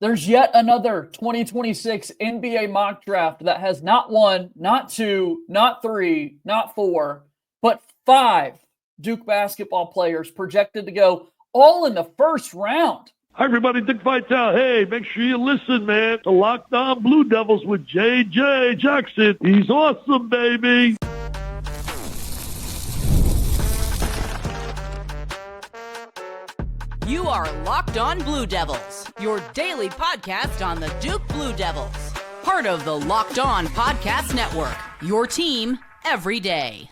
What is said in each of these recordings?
There's yet another 2026 NBA mock draft that has not one, not two, not three, not four, but 5 Duke basketball players projected to go all in the first round. Hi, everybody. Dick Vitale. Hey, make sure you listen, man, to Locked On Blue Devils with J.J. Jackson. He's awesome, baby. You are Locked On Blue Devils, your daily podcast on the Duke Blue Devils. Part of the Locked On Podcast Network, your team every day.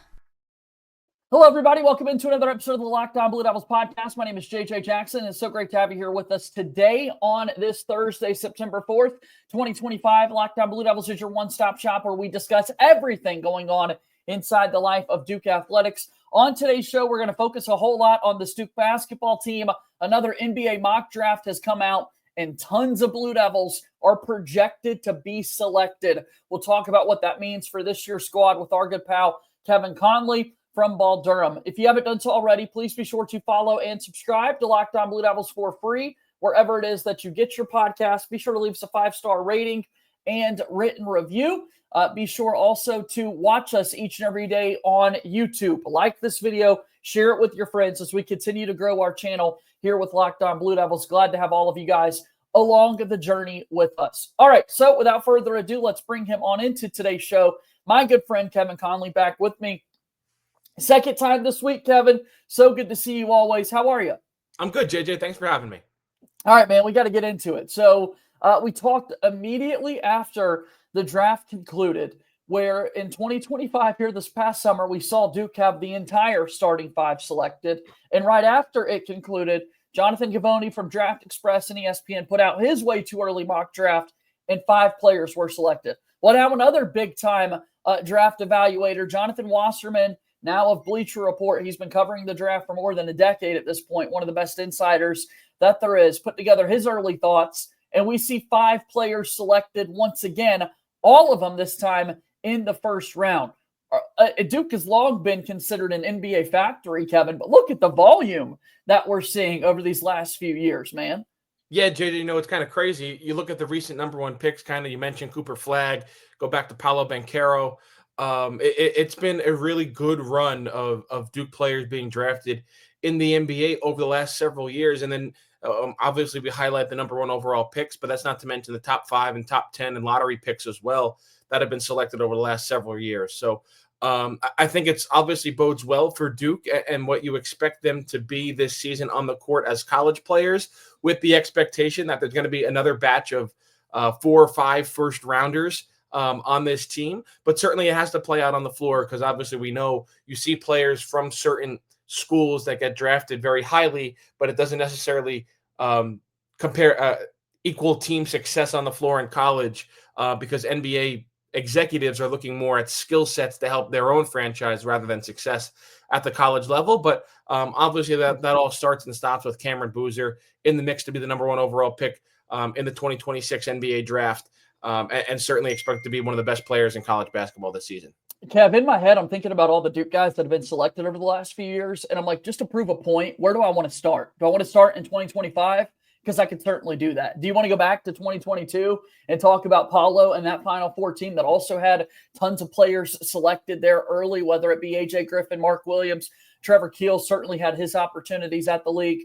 Hello, everybody. Welcome into another episode of the Locked On Blue Devils podcast. My name is JJ Jackson. It's so great to have you here with us today on this Thursday, September 4th, 2025. Locked On Blue Devils is your one-stop shop where we discuss everything going on inside the life of Duke athletics. On today's show, we're going to focus a whole lot on this Duke basketball team. Another NBA mock draft has come out, and tons of Blue Devils are projected to be selected. We'll talk about what that means for this year's squad with our good pal, Kevin Connelly from Ball Durham. If you haven't done so already, please be sure to follow and subscribe to Locked On Blue Devils for free, wherever it is that you get your podcast. Be sure to leave us a 5-star rating and written review. Be sure also to watch us each and every day on YouTube. Like this video, share it with your friends as we continue to grow our channel here with Locked On Blue Devils. Glad to have all of you guys along the journey with us. All right, so without further ado, let's bring him on into today's show. My good friend Kevin Connelly back with me. Second time this week, Kevin. So good to see you always. How are you? I'm good, JJ. Thanks for having me. All right, man, we got to get into it. So we talked immediately after the draft concluded, where in 2025 here this past summer, we saw Duke have the entire starting 5 selected. And right after it concluded, Jonathan Givony from Draft Express and ESPN put out his way too early mock draft, and 5 players were selected. Well, now another big-time draft evaluator, Jonathan Wasserman, now of Bleacher Report. He's been covering the draft for more than a decade at this point, one of the best insiders that there is, put together his early thoughts, and we see 5 players selected once again, all of them this time in the first round. Duke has long been considered an NBA factory, Kevin, but look at the volume that we're seeing over these last few years, man. Yeah, JJ, you know, it's kind of crazy. You look at the recent number 1 picks, you mentioned Cooper Flagg, go back to Paolo Banchero. It's been a really good run of Duke players being drafted in the NBA over the last several years. And then obviously we highlight the number 1 overall picks, but that's not to mention the top 5 and top 10 and lottery picks as well that have been selected over the last several years. So I think it's obviously bodes well for Duke and what you expect them to be this season on the court as college players, with the expectation that there's going to be another batch of 4 or 5 first rounders on this team. But certainly it has to play out on the floor, because obviously we know you see players from certain schools that get drafted very highly, but it doesn't necessarily compare equal team success on the floor in college, because NBA executives are looking more at skill sets to help their own franchise rather than success at the college level. But obviously that all starts and stops with Cameron Boozer in the mix to be the number 1 overall pick in the 2026 NBA draft, and certainly expect to be one of the best players in college basketball this season. Kev, in my head, I'm thinking about all the Duke guys that have been selected over the last few years, and I'm like, just to prove a point, where do I want to start? Do I want to start in 2025? Because I could certainly do that. Do you want to go back to 2022 and talk about Paolo and that Final Four team that also had tons of players selected there early, whether it be A.J. Griffin, Mark Williams, Trevor Keel certainly had his opportunities at the league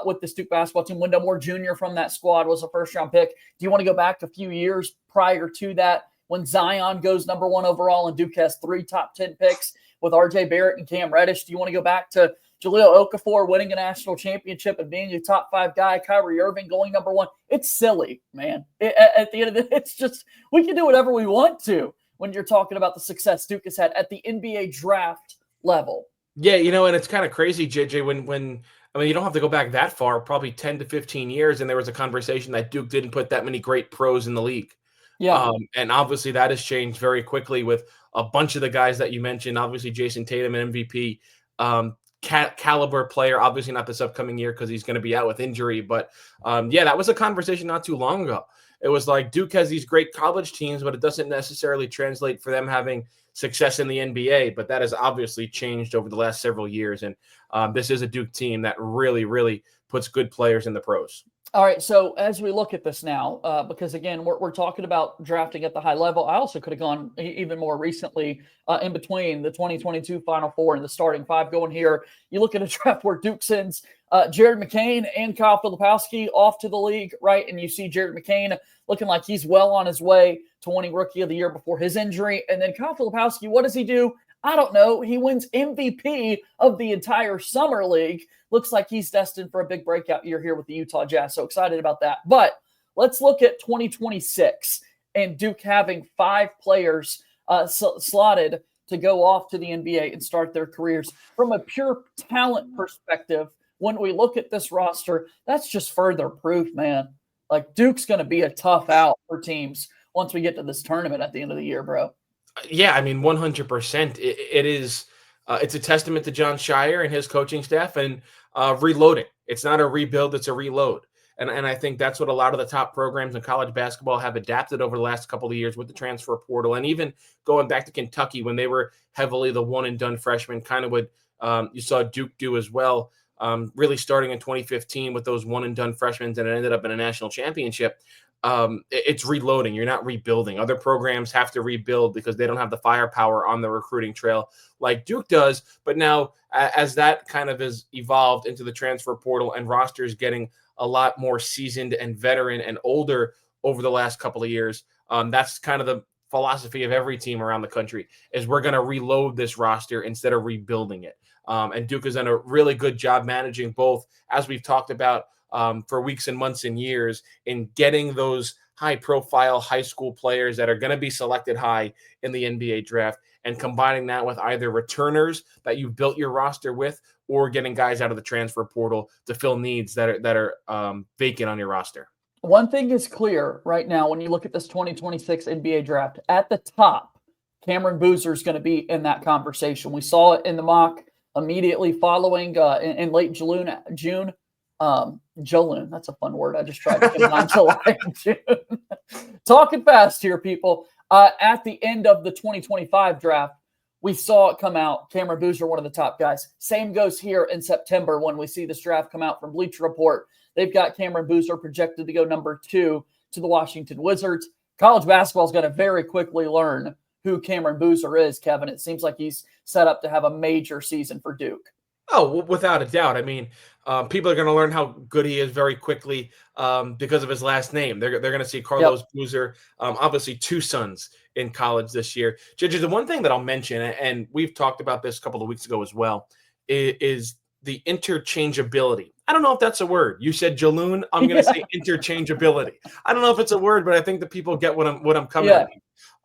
with the Duke basketball team. Wendell Moore Jr. from that squad was a first-round pick. Do you want to go back a few years prior to that when Zion goes number 1 overall and Duke has 3 top 10 picks with R.J. Barrett and Cam Reddish? Do you want to go back to Jahlil Okafor winning a national championship and being a top 5 guy, Kyrie Irving going number 1? It's silly, man. At the end of it, it's just, we can do whatever we want to when you're talking about the success Duke has had at the NBA draft level. Yeah, you know, and it's kind of crazy, JJ, when I mean, you don't have to go back that far, probably 10 to 15 years, and there was a conversation that Duke didn't put that many great pros in the league. Yeah. And obviously that has changed very quickly with a bunch of the guys that you mentioned. Obviously Jayson Tatum, an MVP caliber player, obviously not this upcoming year because he's going to be out with injury. But yeah, that was a conversation not too long ago. It was like Duke has these great college teams, but it doesn't necessarily translate for them having success in the NBA. But that has obviously changed over the last several years. And this is a Duke team that really, really puts good players in the pros. All right, so as we look at this now, because again, we're talking about drafting at the high level. I also could have gone even more recently in between the 2022 Final Four and the starting five going here. You look at a draft where Duke sends Jared McCain and Kyle Filipowski off to the league, right? And you see Jared McCain looking like he's well on his way to winning Rookie of the Year before his injury. And then Kyle Filipowski, what does he do? I don't know. He wins MVP of the entire summer league. Looks like he's destined for a big breakout year here with the Utah Jazz. So excited about that. But let's look at 2026 and Duke having 5 players slotted to go off to the NBA and start their careers. From a pure talent perspective, when we look at this roster, that's just further proof, man. Like, Duke's going to be a tough out for teams once we get to this tournament at the end of the year, bro. Yeah, I mean, 100%. It is. It's a testament to Jon Scheyer and his coaching staff and reloading. It's not a rebuild; it's a reload. And I think that's what a lot of the top programs in college basketball have adapted over the last couple of years with the transfer portal, and even going back to Kentucky when they were heavily the one and done freshmen, kind of what you saw Duke do as well. Really starting in 2015 with those one and done freshmen, and it ended up in a national championship. It's reloading. You're not rebuilding. Other programs have to rebuild because they don't have the firepower on the recruiting trail like Duke does. But now, as that kind of has evolved into the transfer portal and rosters getting a lot more seasoned and veteran and older over the last couple of years, that's kind of the philosophy of every team around the country is we're going to reload this roster instead of rebuilding it. And Duke has done a really good job managing both, as we've talked about, for weeks and months and years in getting those high-profile high school players that are going to be selected high in the NBA draft and combining that with either returners that you've built your roster with or getting guys out of the transfer portal to fill needs that are vacant on your roster. One thing is clear right now when you look at this 2026 NBA draft. At the top, Cameron Boozer is going to be in that conversation. We saw it in the mock immediately following in late June. Jolune, that's a fun word. I just tried to combine July and June. Talking fast here, people. At the end of the 2025 draft, we saw it come out. Cameron Boozer, one of the top guys. Same goes here in September when we see this draft come out from Bleacher Report. They've got Cameron Boozer projected to go number 2 to the Washington Wizards. College basketball is going to very quickly learn who Cameron Boozer is, Kevin. It seems like he's set up to have a major season for Duke. Oh, without a doubt. I mean, people are going to learn how good he is very quickly because of his last name. They're going to see Carlos Boozer, obviously 2 sons in college this year. JJ, the one thing that I'll mention, and we've talked about this a couple of weeks ago as well, is the interchangeability. I don't know if that's a word. You said Jaloon. I'm going to say interchangeability. I don't know if it's a word, but I think the people get what I'm coming at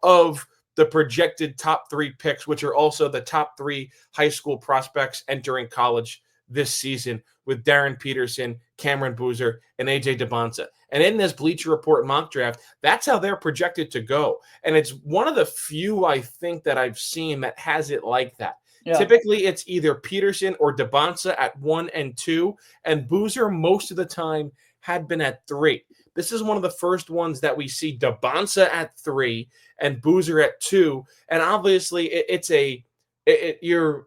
of the projected top 3 picks, which are also the top 3 high school prospects entering college this season with Darren Peterson, Cameron Boozer, and AJ DeBonsa. And in this Bleacher Report mock draft, that's how they're projected to go. And it's one of the few, I think, that I've seen that has it like that. Yeah. Typically, it's either Peterson or DeBonsa at 1 and 2, and Boozer most of the time had been at 3. This is one of the first ones that we see DeBonsa at 3 and Boozer at 2. And obviously, you're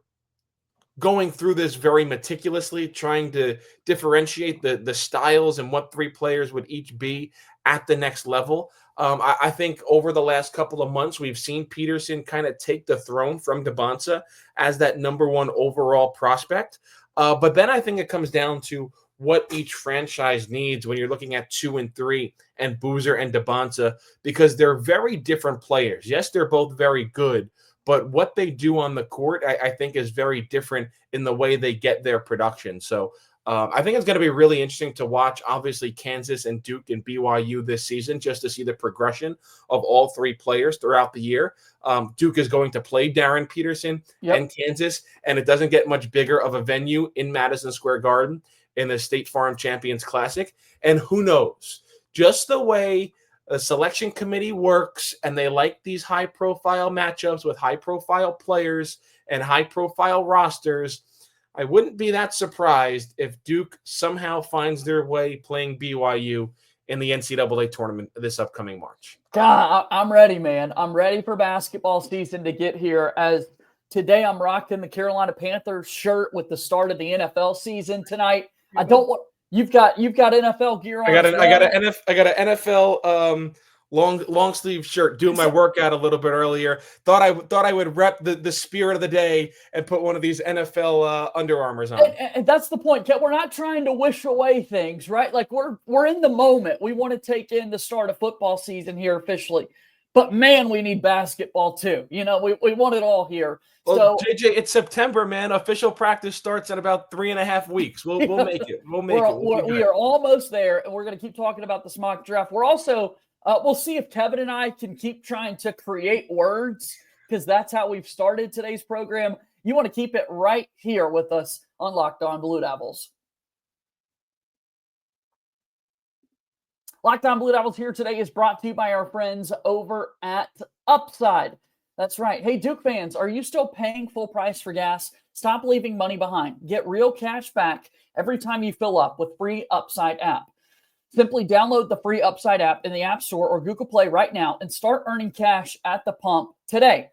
going through this very meticulously, trying to differentiate the styles and what 3 players would each be at the next level. I think over the last couple of months, we've seen Peterson kind of take the throne from DeBonsa as that number 1 overall prospect. But then I think it comes down to what each franchise needs when you're looking at 2 and 3 and Boozer and DeBonsa, because they're very different players. Yes, they're both very good, but what they do on the court, I think, is very different in the way they get their production. So I think it's going to be really interesting to watch, obviously, Kansas and Duke and BYU this season, just to see the progression of all 3 players throughout the year. Duke is going to play Darren Peterson and Kansas, and it doesn't get much bigger of a venue in Madison Square Garden in the State Farm Champions Classic. And who knows, just the way the selection committee works, and they like these high-profile matchups with high-profile players and high-profile rosters, I wouldn't be that surprised if Duke somehow finds their way playing BYU in the NCAA tournament this upcoming March. God, I'm ready, man. I'm ready for basketball season to get here. As today I'm rocking the Carolina Panthers shirt with the start of the NFL season tonight. I don't You've got NFL gear on. I got an NFL long sleeve shirt. Doing my workout a little bit earlier. Thought I would rep the spirit of the day and put one of these NFL Under Armours on. And that's the point. We're not trying to wish away things, right? Like we're in the moment. We want to take in the start of football season here officially. But man, we need basketball too. We want it all here. Well, JJ, it's September, man. Official practice starts in about 3.5 weeks. We'll make it. We are almost there, and we're going to keep talking about this mock draft. We're also we'll see if Kevin and I can keep trying to create words, because that's how we've started today's program. You want to keep it right here with us on Locked On Blue Devils. Locked On Blue Devils here today is brought to you by our friends over at Upside. That's right. Hey, Duke fans, are you still paying full price for gas? Stop leaving money behind. Get real cash back every time you fill up with free Upside app. Simply download the free Upside app in the App Store or Google Play right now and start earning cash at the pump today.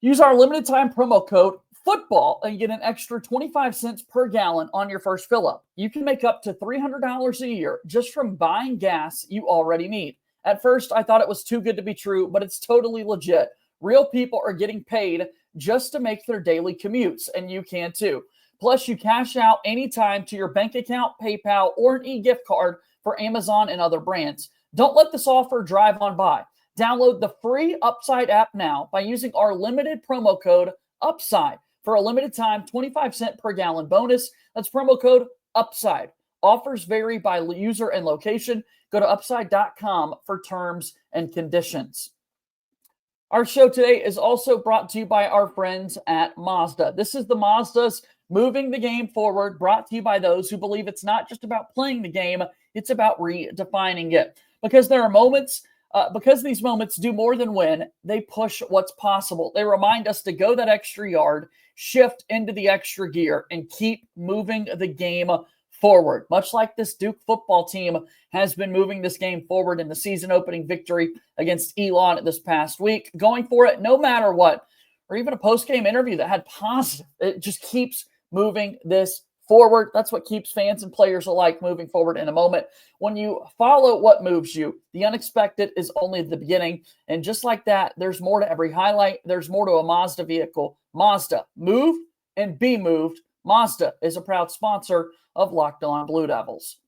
Use our limited time promo code FOOTBALL and get an extra 25 cents per gallon on your first fill up. You can make up to $300 a year just from buying gas you already need. At first, I thought it was too good to be true, but it's totally legit. Real people are getting paid just to make their daily commutes, and you can too. Plus, you cash out anytime to your bank account, PayPal, or an e-gift card for Amazon and other brands. Don't let this offer drive on by. Download the free Upside app now by using our limited promo code UPSIDE. For a limited time, 25 cent per gallon bonus. That's promo code UPSIDE. Offers vary by user and location. Go to upside.com for terms and conditions. Our show today is also brought to you by our friends at Mazda. This is the Mazdas moving the game forward, brought to you by those who believe it's not just about playing the game, it's about redefining it. Because there are moments, because these moments do more than win, they push what's possible. They remind us to go that extra yard, shift into the extra gear, and keep moving the game forward. Much like this Duke football team has been moving this game forward in the season opening victory against Elon this past week, going for it no matter what, or even a post-game interview that had positive. It just keeps moving this forward. That's what keeps fans and players alike moving forward in a moment. When you follow what moves you, the unexpected is only the beginning. And just like that, there's more to every highlight. There's more to a Mazda vehicle. Mazda, move and be moved. Mazda is a proud sponsor of Locked On Blue Devils.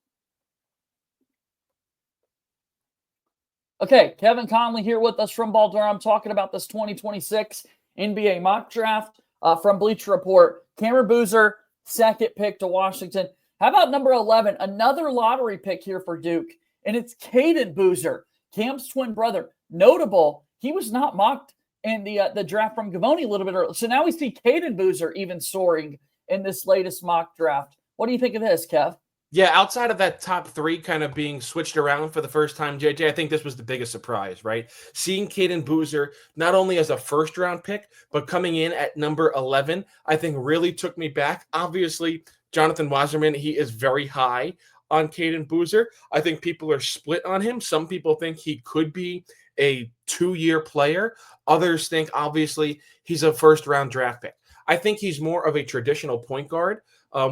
Okay, Kevin Connelly here with us from Ball Durham, talking about this 2026 NBA mock draft from Bleacher Report. Cameron Boozer, second pick to Washington. How about number 11, another lottery pick here for Duke, and it's Caden Boozer, Cam's twin brother. Notable, he was not mocked in the draft from Gavoni a little bit earlier. So now we see Caden Boozer even soaring in this latest mock draft. What do you think of this, Kev? Yeah, outside of that top three kind of being switched around for the first time, JJ, I think this was the biggest surprise, right? Seeing Caden Boozer not only as a first-round pick, but coming in at number 11, I think really took me back. Obviously, Jonathan Wasserman, he is very high on Caden Boozer. I think people are split on him. Some people think he could be a 2-year player. Others think, obviously, he's a first-round draft pick. I think he's more of a traditional point guard.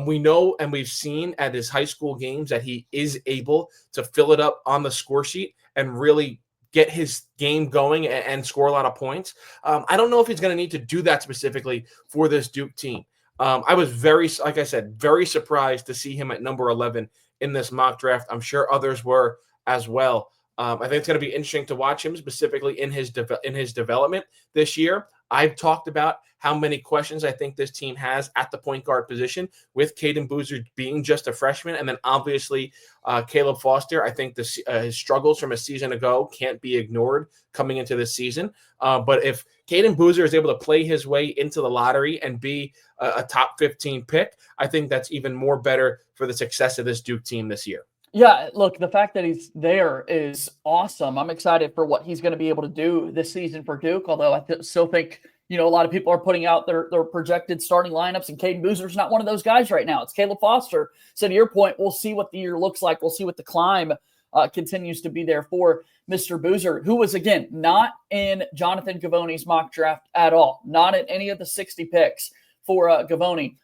We know and we've seen at his high school games that he is able to fill it up on the score sheet and really get his game going and score a lot of points. I don't know if he's going to need to do that specifically for this Duke team. I was very surprised to see him at number 11 in this mock draft. I'm sure others were as well. I think it's going to be interesting to watch him specifically in his development this year. I've talked about how many questions I think this team has at the point guard position, with Caden Boozer being just a freshman. And then obviously Caleb Foster, I think his struggles from a season ago can't be ignored coming into this season. But if Caden Boozer is able to play his way into the lottery and be a top 15 pick, I think that's even more better for the success of this Duke team this year. Yeah, look, the fact that he's there is awesome. I'm excited for what he's going to be able to do this season for Duke, although I still think, a lot of people are putting out their projected starting lineups, and Caden Boozer's not one of those guys right now. It's Caleb Foster. So to your point, we'll see what the year looks like. We'll see what the climb continues to be there for Mr. Boozer, who was, again, not in Jonathan Gavoni's mock draft at all, not in any of the 60 picks for Gavoni,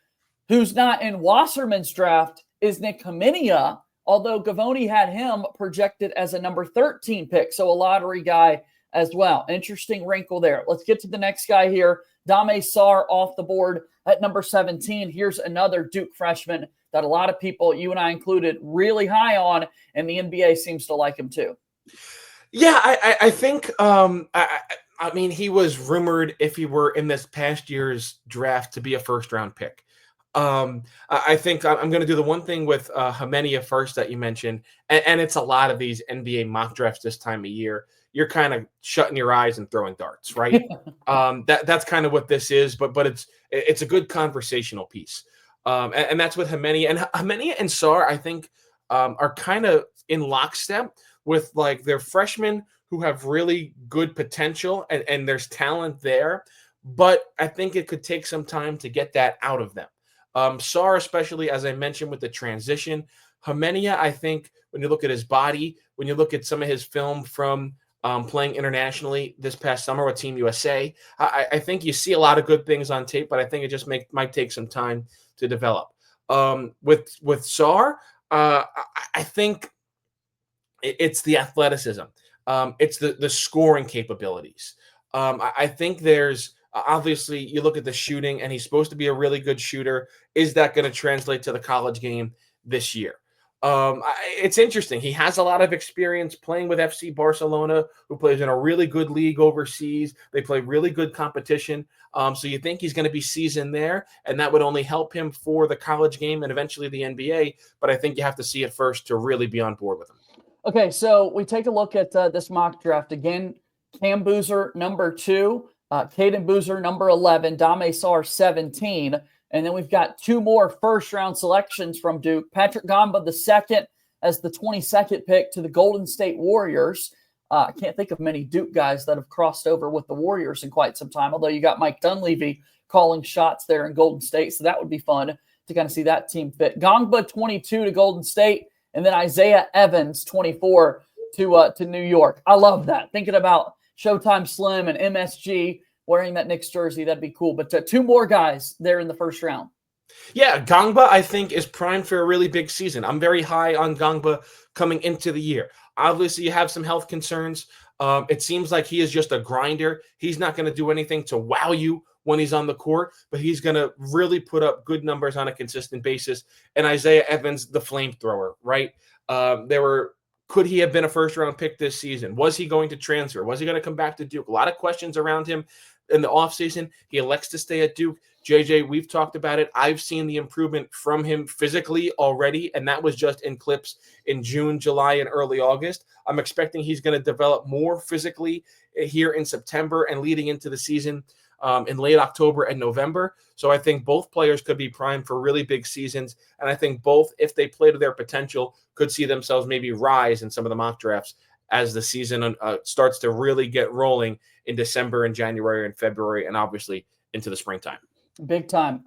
who's not in Wasserman's draft is Nick Haminia, although Gavoni had him projected as a number 13 pick, so a lottery guy as well. Interesting wrinkle there. Let's get to the next guy here. Dame Sarr off the board at number 17. Here's another Duke freshman that a lot of people, you and I included, really high on, and the NBA seems to like him too. Yeah, I think, I mean, he was rumored, if he were in this past year's draft, to be a first-round pick. I think I'm going to do the one thing with Haminia first that you mentioned, and it's a lot of these NBA mock drafts this time of year. You're kind of shutting your eyes and throwing darts, right? That's kind of what this is, but it's a good conversational piece. And that's with Haminia. And Haminia and Sarr, I think, are kind of in lockstep with like their freshmen who have really good potential and there's talent there. But I think it could take some time to get that out of them. Sarr, especially, as I mentioned, with the transition. Haminia, I think, when you look at his body, when you look at some of his film from playing internationally this past summer with Team USA, I think you see a lot of good things on tape, but I think it just might take some time to develop. With Sarr, I think it's the athleticism. It's the scoring capabilities. I think there's obviously you look at the shooting, and he's supposed to be a really good shooter. Is that going to translate to the college game this year? It's interesting. He has a lot of experience playing with FC Barcelona, who plays in a really good league overseas. They play really good competition. So you think he's going to be seasoned there, and that would only help him for the college game and eventually the NBA. But I think you have to see it first to really be on board with him. Okay, so we take a look at this mock draft again. Cam Boozer, number 2. Caden Boozer, number 11. Dame Sarr, 17. And then we've got 2 more first-round selections from Duke. Patrick Gamba, the second, as the 22nd pick to the Golden State Warriors. I can't think of many Duke guys that have crossed over with the Warriors in quite some time, although you got Mike Dunleavy calling shots there in Golden State, so that would be fun to kind of see that team fit. Gamba, 22 to Golden State, and then Isaiah Evans, 24 to New York. I love that. Thinking about Showtime Slim and MSG wearing that Knicks jersey, that'd be cool. But 2 more guys there in the first round. Yeah, Gamba, I think, is primed for a really big season. I'm very high on Gamba coming into the year. Obviously, you have some health concerns. It seems like he is just a grinder. He's not going to do anything to wow you when he's on the court, but he's going to really put up good numbers on a consistent basis. And Isaiah Evans, the flamethrower, right? Could he have been a first-round pick this season? Was he going to transfer? Was he going to come back to Duke? A lot of questions around him in the offseason. He elects to stay at Duke. JJ, we've talked about it. I've seen the improvement from him physically already, and that was just in clips in June, July, and early August. I'm expecting he's going to develop more physically here in September and leading into the season in late October and November. So I think both players could be primed for really big seasons, and I think both, if they play to their potential, could see themselves maybe rise in some of the mock drafts as the season starts to really get rolling in December and January and February, and obviously into the springtime. Big time.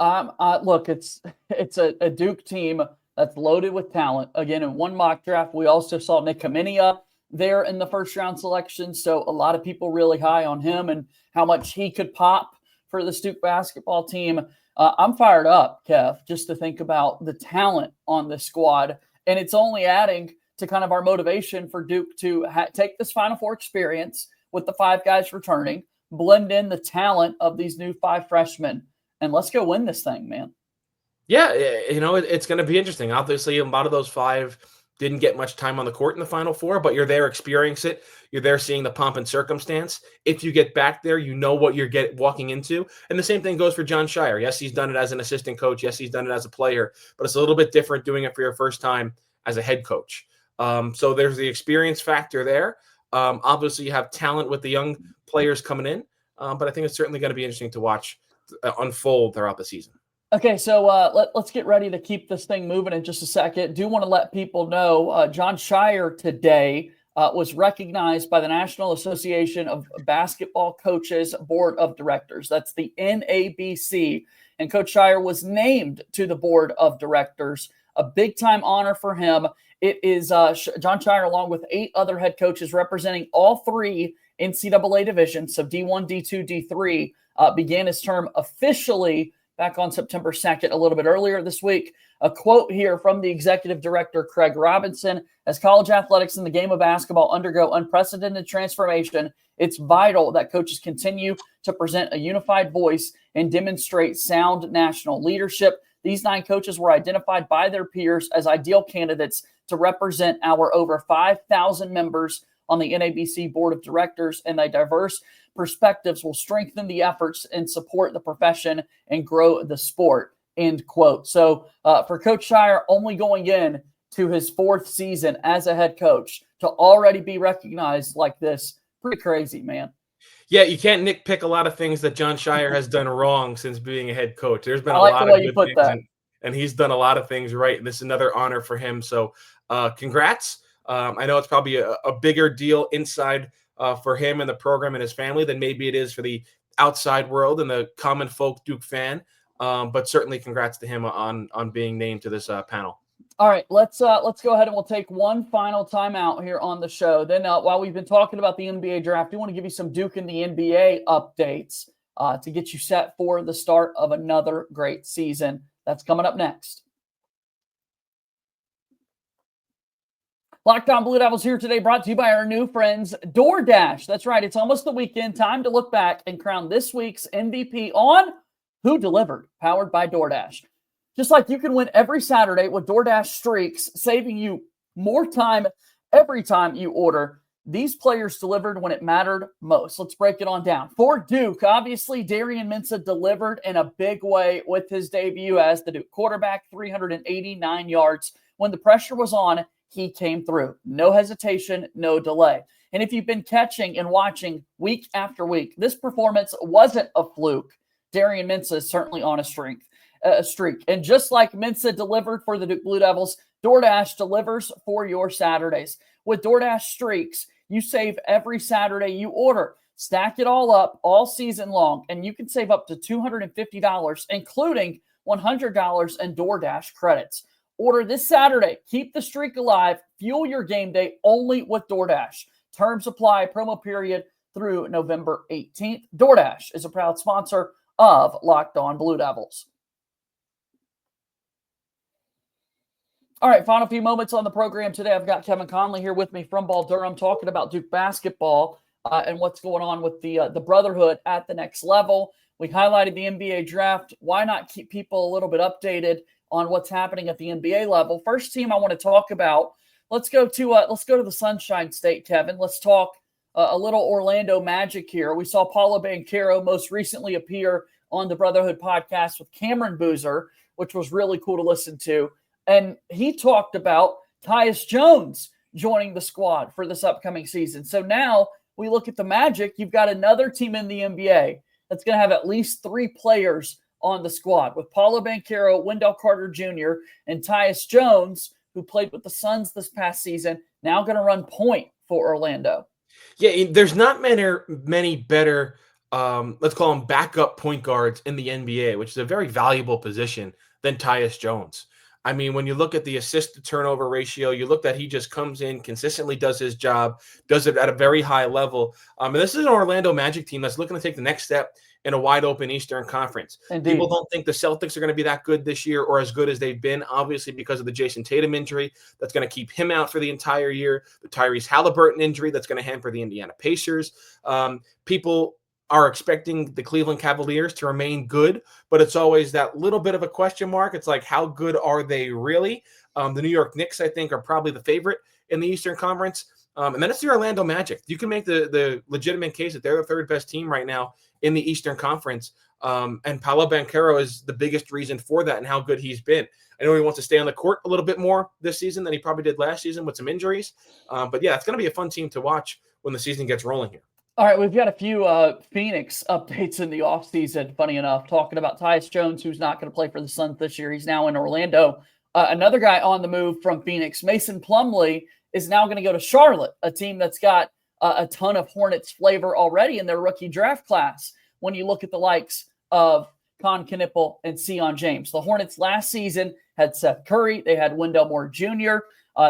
Look, it's a Duke team that's loaded with talent. Again, in one mock draft, we also saw Nick Haminia there in the first round selection. So a lot of people really high on him and how much he could pop for the Duke basketball team. I'm fired up, Kev, just to think about the talent on this squad. And it's only adding to kind of our motivation for Duke to take this Final Four experience with the 5 guys returning, blend in the talent of these new 5 freshmen, and let's go win this thing, man. Yeah, it's going to be interesting. Obviously, a lot of those 5 didn't get much time on the court in the Final Four, but you're there experiencing it. You're there seeing the pomp and circumstance. If you get back there, you know what you're walking into. And the same thing goes for Jon Scheyer. Yes, he's done it as an assistant coach. Yes, he's done it as a player, but it's a little bit different doing it for your first time as a head coach. So there's the experience factor there. Obviously, you have talent with the young players coming in, but I think it's certainly going to be interesting to watch unfold throughout the season. Okay, so let's get ready to keep this thing moving in just a second. Do want to let people know Jon Scheyer today was recognized by the National Association of Basketball Coaches Board of Directors. That's the NABC. And Coach Scheyer was named to the Board of Directors. A big-time honor for him. It is Jon Scheyer, along with 8 other head coaches representing all 3 NCAA divisions, so D1, D2, D3, began his term officially back on September 2nd, a little bit earlier this week. A quote here from the executive director, Craig Robinson: as college athletics and the game of basketball undergo unprecedented transformation, it's vital that coaches continue to present a unified voice and demonstrate sound national leadership. These 9 coaches were identified by their peers as ideal candidates to represent our over 5,000 members on the NABC Board of Directors, and their diverse perspectives will strengthen the efforts and support the profession and grow the sport, end quote. So for Coach Scheyer, only going in to his 4th season as a head coach, to already be recognized like this, pretty crazy, man. Yeah, you can't nitpick a lot of things that Jon Scheyer has done wrong since being a head coach. There's been a lot of good things, and he's done a lot of things right. And this is another honor for him. So congrats. I know it's probably a bigger deal inside for him and the program and his family than maybe it is for the outside world and the common folk Duke fan. But certainly congrats to him on being named to this panel. All right, let's go ahead and we'll take one final timeout here on the show. Then while we've been talking about the NBA draft, I want to give you some Duke and the NBA updates to get you set for the start of another great season. That's coming up next. Locked On Blue Devils here today, brought to you by our new friends, DoorDash. That's right, it's almost the weekend. Time to look back and crown this week's MVP on Who Delivered, powered by DoorDash. Just like you can win every Saturday with DoorDash Streaks, saving you more time every time you order. These players delivered when it mattered most. Let's break it on down. For Duke, obviously, Darian Mensah delivered in a big way with his debut as the Duke quarterback, 389 yards. When the pressure was on, he came through. No hesitation, no delay. And if you've been catching and watching week after week, this performance wasn't a fluke. Darian Mensah is certainly on a streak. And just like Mensah delivered for the Duke Blue Devils, DoorDash delivers for your Saturdays. With DoorDash Streaks, you save every Saturday you order. Stack it all up all season long, and you can save up to $250, including $100 in DoorDash credits. Order this Saturday. Keep the streak alive. Fuel your game day only with DoorDash. Terms apply. Promo period through November 18th. DoorDash is a proud sponsor of Locked On Blue Devils. All right, final few moments on the program today. I've got Kevin Connelly here with me from Ball Durham talking about Duke basketball and what's going on with the brotherhood at the next level. We highlighted the NBA draft. Why not keep people a little bit updated on what's happening at the NBA level? First team I want to talk about. Let's go to the Sunshine State, Kevin. Let's talk a little Orlando Magic here. We saw Paolo Banchero most recently appear on the Brotherhood podcast with Cameron Boozer, which was really cool to listen to. And he talked about Tyus Jones joining the squad for this upcoming season. So now we look at the Magic. You've got another team in the NBA that's going to have at least 3 players on the squad, with Paolo Banchero, Wendell Carter Jr., and Tyus Jones, who played with the Suns this past season, now going to run point for Orlando. Yeah, there's not many better, let's call them backup point guards in the NBA, which is a very valuable position, than Tyus Jones. I mean, when you look at the assist-to-turnover ratio, you look that he just comes in, consistently does his job, does it at a very high level. And this is an Orlando Magic team that's looking to take the next step in a wide-open Eastern Conference. Indeed. People don't think the Celtics are going to be that good this year or as good as they've been, obviously because of the Jayson Tatum injury that's going to keep him out for the entire year, the Tyrese Halliburton injury that's going to hamper the Indiana Pacers. People are expecting the Cleveland Cavaliers to remain good, but it's always that little bit of a question mark. It's like, how good are they really? The New York Knicks, I think, are probably the favorite in the Eastern Conference. And then it's the Orlando Magic. You can make the legitimate case that they're the 3rd best team right now in the Eastern Conference. And Paolo Banchero is the biggest reason for that and how good he's been. I know he wants to stay on the court a little bit more this season than he probably did last season with some injuries. But yeah, it's going to be a fun team to watch when the season gets rolling here. All right, we've got a few Phoenix updates in the offseason, funny enough, talking about Tyus Jones, who's not going to play for the Suns this year. He's now in Orlando. Another guy on the move from Phoenix, Mason Plumlee, is now going to go to Charlotte, a team that's got a ton of Hornets flavor already in their rookie draft class. When you look at the likes of Con Knippel and Sion James. The Hornets last season had Seth Curry. They had Wendell Moore Jr.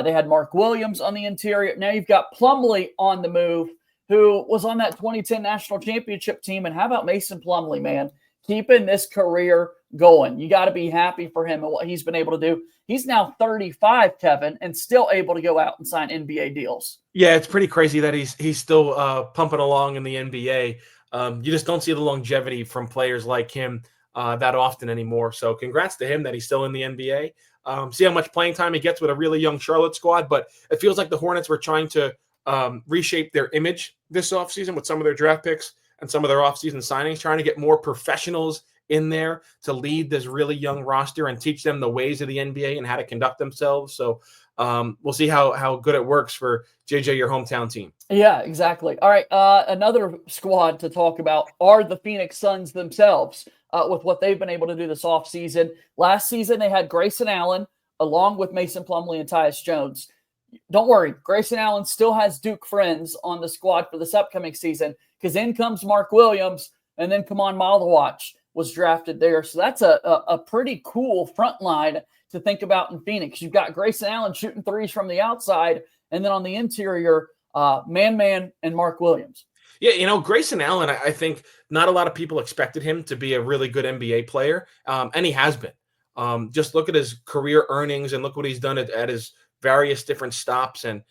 They had Mark Williams on the interior. Now you've got Plumlee on the move, who was on that 2010 national championship team. And how about Mason Plumlee, man? keeping this career going. You got to be happy for him and what he's been able to do. He's now 35, Kevin, and still able to go out and sign NBA deals. Yeah, it's pretty crazy that he's still pumping along in the NBA. You just don't see the longevity from players like him that often anymore. So congrats to him that he's still in the NBA. See how much playing time he gets with a really young Charlotte squad, but it feels like the Hornets were trying to reshape their image this offseason with some of their draft picks and some of their offseason signings, trying to get more professionals in there to lead this really young roster and teach them the ways of the NBA and how to conduct themselves. So we'll see how good it works for JJ, your hometown team. Yeah, exactly. All right. Another squad to talk about are the Phoenix Suns themselves with what they've been able to do this offseason. Last season, they had Grayson Allen along with Mason Plumlee and Tyus Jones. Don't worry, Grayson Allen still has Duke friends on the squad for this upcoming season because in comes Mark Williams and then Kaman Malawach was drafted there. So that's a pretty cool front line to think about in Phoenix. You've got Grayson Allen shooting threes from the outside, and then on the interior, Man and Mark Williams. Yeah, Grayson Allen, I think not a lot of people expected him to be a really good NBA player, and he has been. Just look at his career earnings and look what he's done at his various different stops, and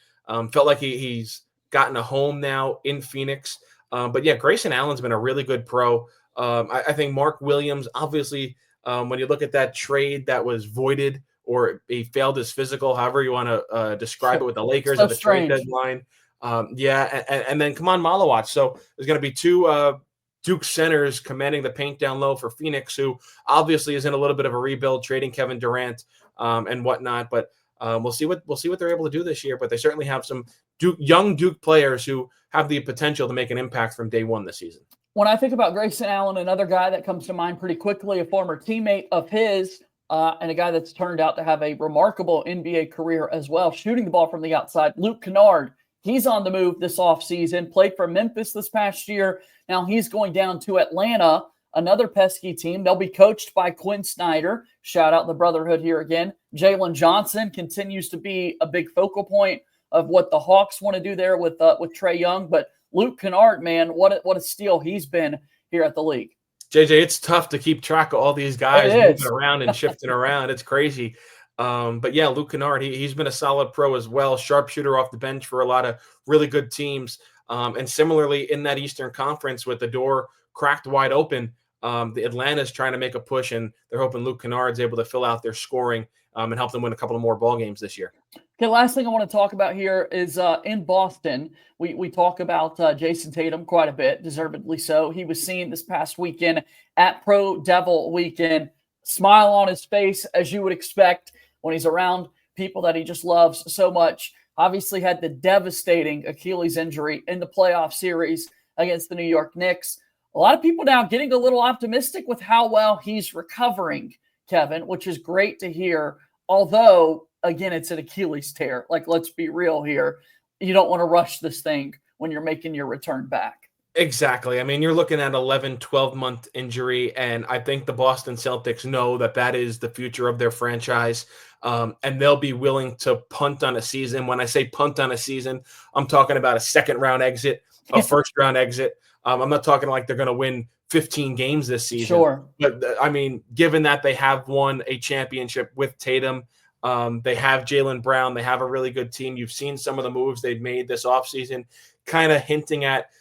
felt like he's gotten a home now in Phoenix. But yeah, Grayson Allen's been a really good pro. I think Mark Williams, obviously, when you look at that trade that was voided or he failed his physical, however you want to describe it with the Lakers at the trade deadline. And then Kaman Malawach. So there's going to be two Duke centers commanding the paint down low for Phoenix, who obviously is in a little bit of a rebuild, trading Kevin Durant and whatnot. But we'll see what they're able to do this year. But they certainly have some young Duke players who have the potential to make an impact from day one this season. When I think about Grayson Allen, another guy that comes to mind pretty quickly, a former teammate of his, and a guy that's turned out to have a remarkable NBA career as well, shooting the ball from the outside, Luke Kennard. He's on the move this offseason, played for Memphis this past year. Now he's going down to Atlanta, another pesky team. They'll be coached by Quinn Snyder. Shout out the brotherhood here again. Jalen Johnson continues to be a big focal point of what the Hawks want to do there with Trae Young. But Luke Kennard, man, what a steal he's been here at the league. JJ, it's tough to keep track of all these guys moving around and shifting around. It's crazy. But yeah, Luke Kennard, he's been a solid pro as well. Sharpshooter off the bench for a lot of really good teams. And similarly in that Eastern Conference with the door cracked wide open, the Atlanta's trying to make a push, and they're hoping Luke Kennard's able to fill out their scoring and help them win a couple of more ball games this year. Okay, last thing I want to talk about here is in Boston, we talk about Jayson Tatum quite a bit, deservedly so. He was seen this past weekend at Pro Devil Weekend, smile on his face as you would expect when he's around people that he just loves so much. Obviously had the devastating Achilles injury in the playoff series against the New York Knicks. A lot of people now getting a little optimistic with how well he's recovering, Kevin, which is great to hear. Although, again, it's an Achilles tear. Like, let's be real here. You don't want to rush this thing when you're making your return back. Exactly. I mean, you're looking at 11, 12-month injury, and I think the Boston Celtics know that is the future of their franchise, and they'll be willing to punt on a season. When I say punt on a season, I'm talking about a second-round exit, a first-round exit. I'm not talking like they're going to win 15 games this season. Sure. But, I mean, given that they have won a championship with Tatum, they have Jaylen Brown, they have a really good team. You've seen some of the moves they've made this offseason, kind of hinting at,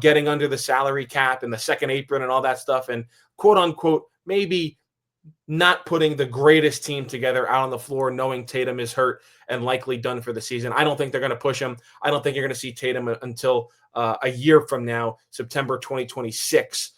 getting under the salary cap and the second apron and all that stuff, and quote unquote, maybe not putting the greatest team together out on the floor, knowing Tatum is hurt and likely done for the season. I don't think they're going to push him. I don't think you're going to see Tatum until a year from now, September 2026,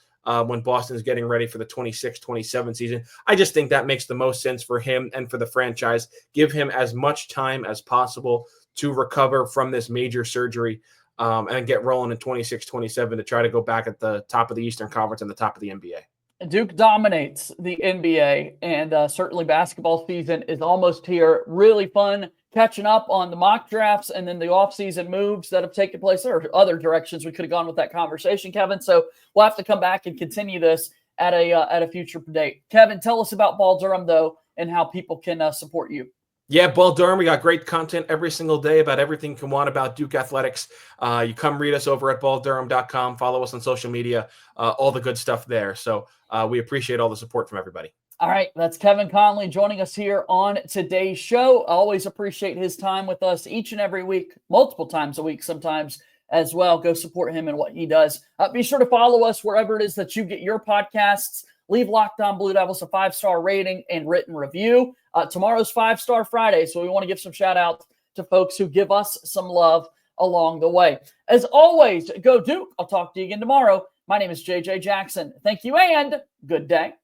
when Boston's getting ready for the 26-27 season. I just think that makes the most sense for him and for the franchise. Give him as much time as possible to recover from this major surgery, and get rolling in 26-27 to try to go back at the top of the Eastern Conference and the top of the NBA. Duke dominates the NBA, and certainly basketball season is almost here. Really fun catching up on the mock drafts and then the offseason moves that have taken place. There are other directions we could have gone with that conversation, Kevin. So we'll have to come back and continue this at a future date. Kevin, tell us about Ball Durham, though, and how people can support you. Yeah, Ball Durham, we got great content every single day about everything you can want about Duke athletics. You come read us over at balldurham.com. Follow us on social media, all the good stuff there. So we appreciate all the support from everybody. All right, that's Kevin Connelly joining us here on today's show. I always appreciate his time with us each and every week, multiple times a week sometimes as well. Go support him and what he does. Be sure to follow us wherever it is that you get your podcasts. Leave Locked On Blue Devils a 5-star rating and written review. Tomorrow's 5-Star Friday, so we want to give some shout-outs to folks who give us some love along the way. As always, go Duke. I'll talk to you again tomorrow. My name is JJ Jackson. Thank you and good day.